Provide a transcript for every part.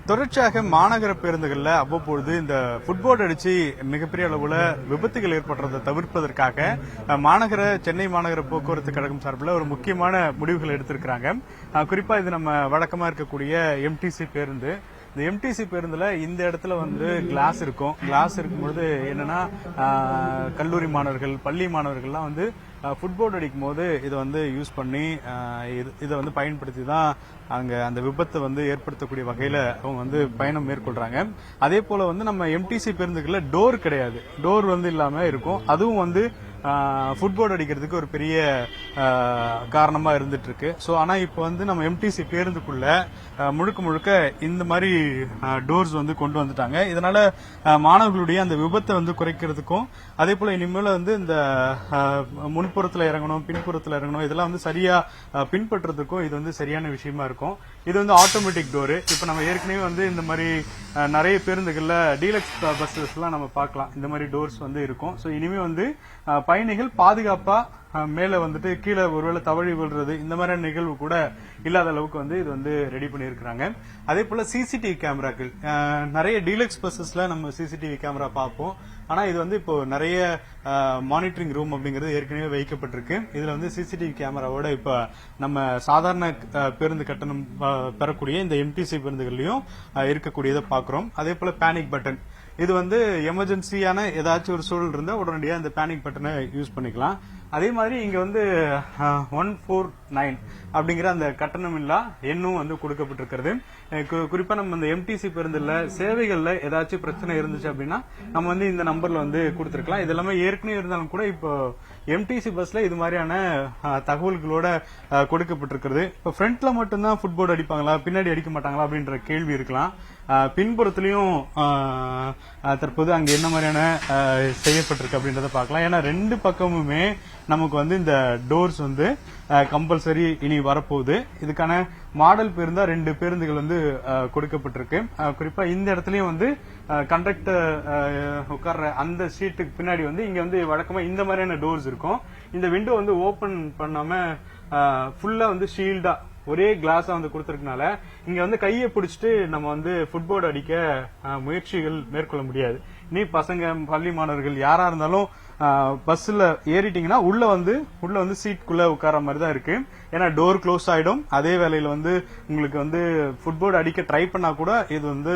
தொடர்ச்சியாக மாநகர பேருந்துகள்ல அவ்வப்பொழுது இந்த ஃபுட்போர்ட் அடிச்சு மிகப்பெரிய அளவுல விபத்துகள் ஏற்படுறதை தவிர்ப்பதற்காக சென்னை மாநகர போக்குவரத்து கழகம் சார்பில் ஒரு முக்கியமான முடிவுகள் எடுத்திருக்கிறாங்க. குறிப்பா இது நம்ம வழக்கமா இருக்கக்கூடிய எம்டிசி பேருந்து. இந்த எம்டிசி பேருந்துல இந்த இடத்துல கிளாஸ் இருக்கும். கிளாஸ் இருக்கும்பொழுது என்னன்னா கல்லூரி மாணவர்கள், பள்ளி மாணவர்கள்லாம் ஃபுட்போர்ட் அடிக்கும் போது இதை யூஸ் பண்ணி இதை பயன்படுத்தி தான் அங்க அந்த விபத்தை ஏற்படுத்தக்கூடிய வகையில அவங்க பயணம் மேற்கொள்றாங்க. அதே போல நம்ம எம்டிசி பேருந்துகள்ல டோர் கிடையாது. டோர் இல்லாம இருக்கும். அதுவும் ஃபுட்போர்ட் அடிக்கிறதுக்கு ஒரு பெரிய காரணமா இருந்துட்டு இருக்கு. சோ ஆனா இப்ப நம்ம எம்டிசி பேருந்துக்குள்ள முழுக்க முழுக்க இந்த மாதிரி டோர்ஸ் கொண்டு வந்துட்டாங்க. இதனால மாணவர்களுடைய அந்த விபத்தை குறைக்கிறதுக்கும், அதே போல இனிமேல இந்த முன்புறத்துல இறங்கணும், பின்புறத்துல இறங்கணும், இதெல்லாம் சரியா பின்பற்றதுக்கும் இது சரியான விஷயமா இருக்கும். இது ஆட்டோமேட்டிக் டோரு. இப்ப நம்ம ஏற்கனவே இந்த மாதிரி நிறைய பேருந்துகள்ல டீலக்ஸ் பஸ்ஸஸ் எல்லாம் நம்ம பார்க்கலாம். இந்த மாதிரி டோர்ஸ் இருக்கும். சோ இனிமே பயணிகள் பாதுகாப்பா மேல கீழே ஒருவேளை தவறி விழுறது இந்த மாதிரி நிகழ்வு கூட இல்லாத அளவுக்கு இது ரெடி பண்ணிருக்காங்க. அதே போல சிசிடிவி கேமராக்கள் நிறைய டீலக்ஸ் பஸ்ஸஸ்ல நம்ம சிசிடிவி கேமரா பார்ப்போம். ஆனா இது இப்போ நிறைய மானிட்டரிங் ரூம் அப்படிங்கிறது ஏற்கனவே வைக்கப்பட்டிருக்கு. இதுல சிசிடிவி கேமராவோட இப்ப நம்ம சாதாரண பேருந்து கட்டணம் பெறக்கூடிய இந்த எம்டிசி பேருந்துகள்லயும் இருக்கக்கூடியதை பாக்குறோம். அதே போல பேனிக் பட்டன், இது எமர்ஜென்சியான ஏதாச்சும் ஒரு சூழல் இருந்தா உடனடியாக இந்த பேனிக் பட்டனை யூஸ் பண்ணிக்கலாம். அதே மாதிரி இங்க 149 அப்படிங்கிற அந்த கட்டணம் இல்லா எண்ணும் கொடுக்கப்பட்டிருக்கிறது. குறிப்பா நம்ம இந்த எம்டிசி பேருந்துல சேவைகள்ல ஏதாச்சும் பிரச்சனை இருந்துச்சு அப்படின்னா நம்ம இந்த நம்பர்ல கொடுத்திருக்கலாம். இது எல்லாமே ஏற்கனவே இருந்தாலும் கூட இப்போ எம்டிசி பஸ்ல இது மாதிரியான தகவல்களோட கொடுக்கப்பட்டிருக்கிறது. இப்ப ஃப்ரண்ட்ல மட்டும்தான் ஃபுட்போர்ட் அடிப்பாங்களா, பின்னாடி அடிக்க மாட்டாங்களா அப்படின்ற கேள்வி இருக்கலாம். பின்புறத்திலையும் தற்போது அங்க என்ன மாதிரியான செய்யப்பட்டிருக்கு அப்படின்றத பார்க்கலாம். ஏன்னா ரெண்டு பக்கமுமே நமக்கு இந்த டோர்ஸ் கம்பல்சரி இனி வரப்போகுது. இதுக்கான மாடல் பேருந்தா 2 பேருந்துகள் கொடுக்கப்பட்டிருக்கு. குறிப்பா இந்த இடத்துலயும் கண்டக்டர் உட்கார்ற அந்த சீட்டுக்கு பின்னாடி இங்க வழக்கமா இந்த மாதிரியான டோர்ஸ் இருக்கும். இந்த விண்டோ ஓபன் பண்ணாம ஃபுல்லா ஷீல்டா ஒரே கிளாஸா கொடுத்திருக்கனால இங்க கையை பிடிச்சிட்டு நம்ம ஃபுட்போர்ட் அடிக்க முயற்சிகள் மேற்கொள்ள முடியாது. நீ பசங்க, பள்ளி மாணவர்கள் யாரா இருந்தாலும் பஸ்ல ஏறிட்டீங்கன்னா உள்ள சீட்குள்ள உட்கார மாதிரி தான் இருக்கு. ஏன்னா டோர் க்ளோஸ் ஆயிடும். அதே வேளையில உங்களுக்கு ஃபுட்போர்ட் அடிக்க ட்ரை பண்ணா கூட இது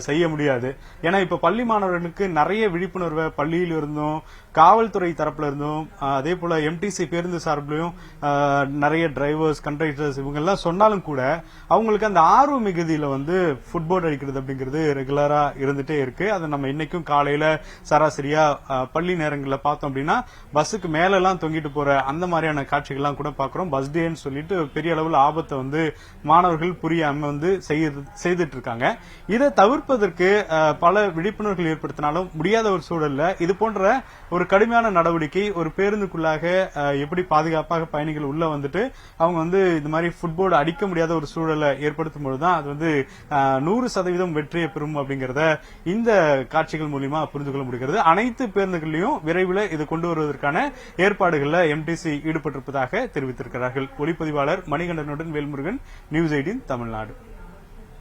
செய்ய முடியாது. ஏன்னா இப்ப பள்ளி மாணவர்களுக்கு நிறைய விழிப்புணர்வை பள்ளியில இருந்தும், காவல்துறை தரப்புல இருந்தும், அதே போல எம்டிசி பேருந்து சார்பிலையும் நிறைய டிரைவர்ஸ், கண்டக்டர்ஸ் இவங்க எல்லாம் சொன்னாலும் கூட அவங்களுக்கு அந்த ஆர்வ மிகுதியில ஃபுட்போர்ட் அடிக்கிறது அப்படிங்கிறது ரெகுலரா இருந்துட்டே இருக்கு. அதை நம்ம இன்னைக்கும் காலையில சராசரியா பள்ளி நேரங்கள்ல பார்த்தோம் அப்படின்னா பஸ்ஸுக்கு மேல எல்லாம் தொங்கிட்டு போற அந்த மாதிரியான காட்சிகள்லாம் கூட பாக்குறோம். பஸ் டேன்னு சொல்லிட்டு பெரிய அளவுல ஆபத்தை மாணவர்கள் புரியாம செய்துட்டு இருக்காங்க. இதை தவிர்ப்பதற்கு பல விழிப்புணர்வுகள் ஏற்படுத்தினாலும் முடியாத ஒரு சூழல்ல இது போன்ற ஒரு கடுமையான நடவடிக்கை ஒரு பேருந்துக்குள்ளாக எப்படி பாதுகாப்பாக பயணிகள் உள்ள அவங்க இந்த மாதிரி ஃபுட்போர்டு அடிக்க முடியாத ஒரு சூழலை ஏற்படுத்தும் பொழுதுதான் அது 100% வெற்றியை பெறும் அப்படிங்கறத இந்த காட்சிகள் மூலமா புரிந்து கொள்ள முடிகிறது. அனைத்து பேருந்துகளிலும் விரைவில் இது கொண்டு வருவதற்கான ஏற்பாடுகள்ல எம்டிசி ஈடுபட்டிருப்பதாக தெரிவித்திருக்கிறார்கள். ஒளிப்பதிவாளர் மணிகண்டனுடன் வேல்முருகன், நியூஸ் 18 தமிழ்நாடு.